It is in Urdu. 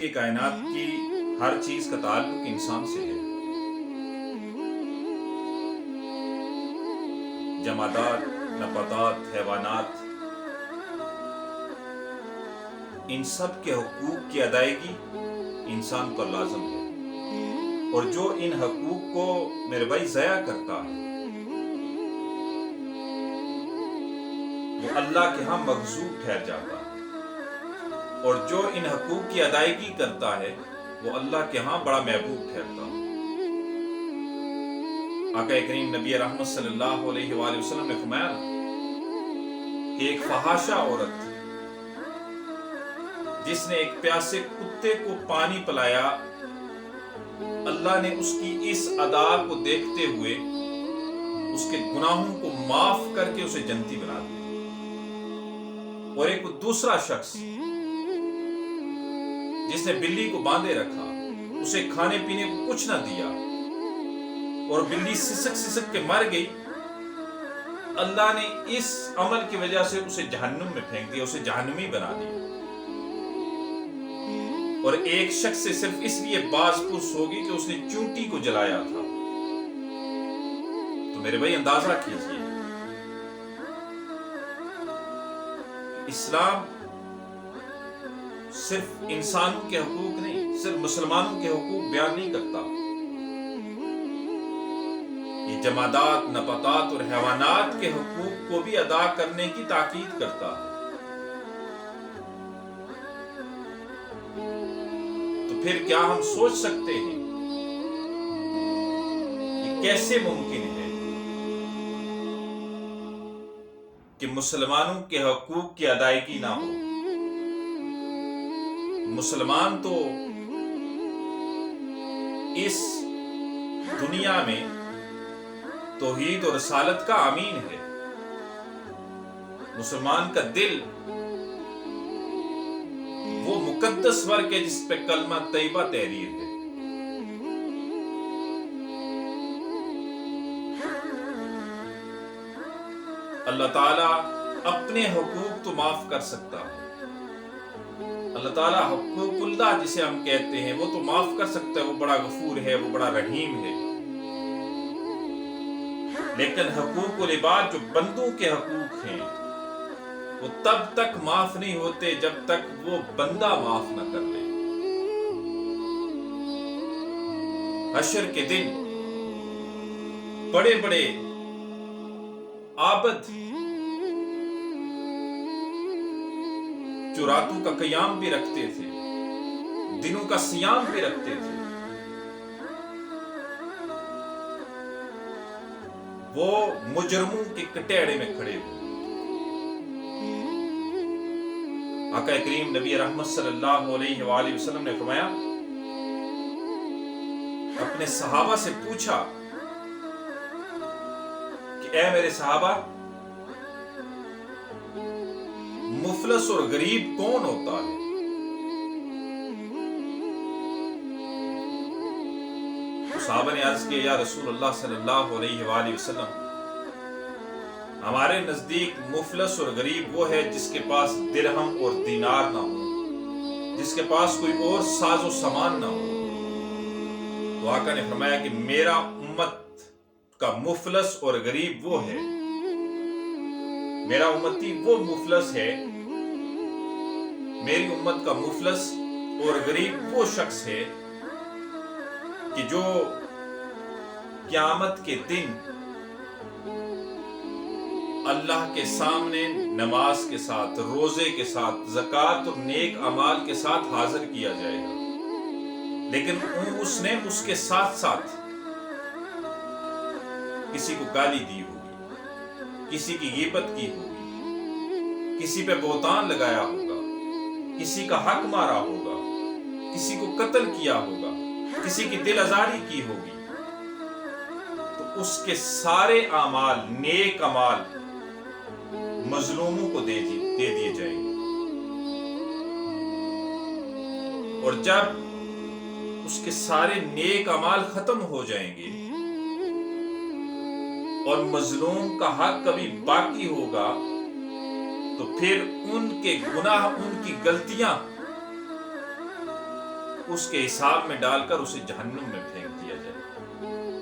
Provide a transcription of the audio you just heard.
کہ کائنات کی ہر چیز کا تعلق انسان سے ہے۔ جمادات، نباتات، حیوانات، ان سب کے حقوق کی ادائیگی انسان کو لازم ہے، اور جو ان حقوق کو میرے بھائی ضائع کرتا ہے وہ اللہ کے ہاں مغضوب ٹھہر جاتا ہے، اور جو ان حقوق کی ادائیگی کرتا ہے وہ اللہ کے ہاں بڑا محبوب ٹھہرتا ہے۔ آقا کریم نبی رحمت صلی اللہ علیہ وآلہ وسلم نے فرمایا کہ ایک فحاشہ عورت جس نے ایک پیاسے کتے کو پانی پلایا، اللہ نے اس کی اس ادا کو دیکھتے ہوئے اس کے گناہوں کو معاف کر کے اسے جنتی بنا دیا۔ اور ایک دوسرا شخص جس نے بلی کو باندھے رکھا، اسے کھانے پینے کو کچھ نہ دیا، اور بلی سسک سسک کے مر گئی، اللہ نے اس عمل کی وجہ سے اسے جہنم میں پھینک دیا، اسے جہنمی بنا دیا۔ اور ایک شخص سے صرف اس لیے باز پرس ہوگی کہ اس نے چونٹی کو جلایا تھا۔ تو میرے بھائی اندازہ کیجئے، اسلام صرف انسانوں کے حقوق نہیں، صرف مسلمانوں کے حقوق بیان نہیں کرتا، یہ جمادات، نباتات اور حیوانات کے حقوق کو بھی ادا کرنے کی تاکید کرتا ہے۔ تو پھر کیا ہم سوچ سکتے ہیں کہ کیسے ممکن ہے کہ مسلمانوں کے حقوق کی ادائیگی نہ ہو؟ مسلمان تو اس دنیا میں توحید اور رسالت کا امین ہے، مسلمان کا دل وہ مقدس ورق ہے جس پہ کلمہ طیبہ تحریر ہے۔ اللہ تعالیٰ اپنے حقوق تو معاف کر سکتا ہے، اللہ تعالیٰ حقوق اللہ جسے ہم کہتے ہیں وہ تو معاف کر سکتا ہے، وہ بڑا غفور ہے، وہ بڑا رحیم ہے، لیکن حقوق العباد جو بندوں کے حقوق ہیں وہ تب تک معاف نہیں ہوتے جب تک وہ بندہ معاف نہ کر لے۔ حشر کے دن بڑے بڑے عابد جو راتوں کا قیام بھی رکھتے تھے، دنوں کا صیام بھی رکھتے تھے، وہ مجرموں کے کٹہرے میں کھڑے ہوئے۔ آقا کریم نبی رحمت صلی اللہ علیہ وآلہ وسلم نے فرمایا، اپنے صحابہ سے پوچھا کہ اے میرے صحابہ، مفلس اور غریب کون ہوتا ہے؟ صحابہ نے عرض کیا، یا رسول اللہ صلی اللہ علیہ وآلہ وسلم، ہمارے نزدیک مفلس اور غریب وہ ہے جس کے پاس درہم اور دینار نہ ہو، جس کے پاس کوئی اور ساز و سامان نہ ہو۔ تو آقا نے فرمایا کہ میرا امت کا مفلس اور غریب وہ ہے، میرا امتی وہ مفلس ہے، میری امت کا مفلس اور غریب وہ شخص ہے کہ جو قیامت کے دن اللہ کے سامنے نماز کے ساتھ، روزے کے ساتھ، زکوٰۃ اور نیک اعمال کے ساتھ حاضر کیا جائے گا، لیکن اس نے اس کے ساتھ ساتھ کسی کو گالی دی ہوگی، کسی کی غیبت کی ہوگی، کسی پہ بہتان لگایا ہوگا، کسی کا حق مارا ہوگا، کسی کو قتل کیا ہوگا، کسی کی دل آزاری کی ہوگی، تو اس کے سارے اعمال، نیک اعمال مظلوموں کو دے دیے جائیں گے، اور جب اس کے سارے نیک اعمال ختم ہو جائیں گے اور مظلوم کا حق کبھی باقی ہوگا، تو پھر ان کے گناہ، ان کی غلطیاں اس کے حساب میں ڈال کر اسے جہنم میں پھینک دیا جائے۔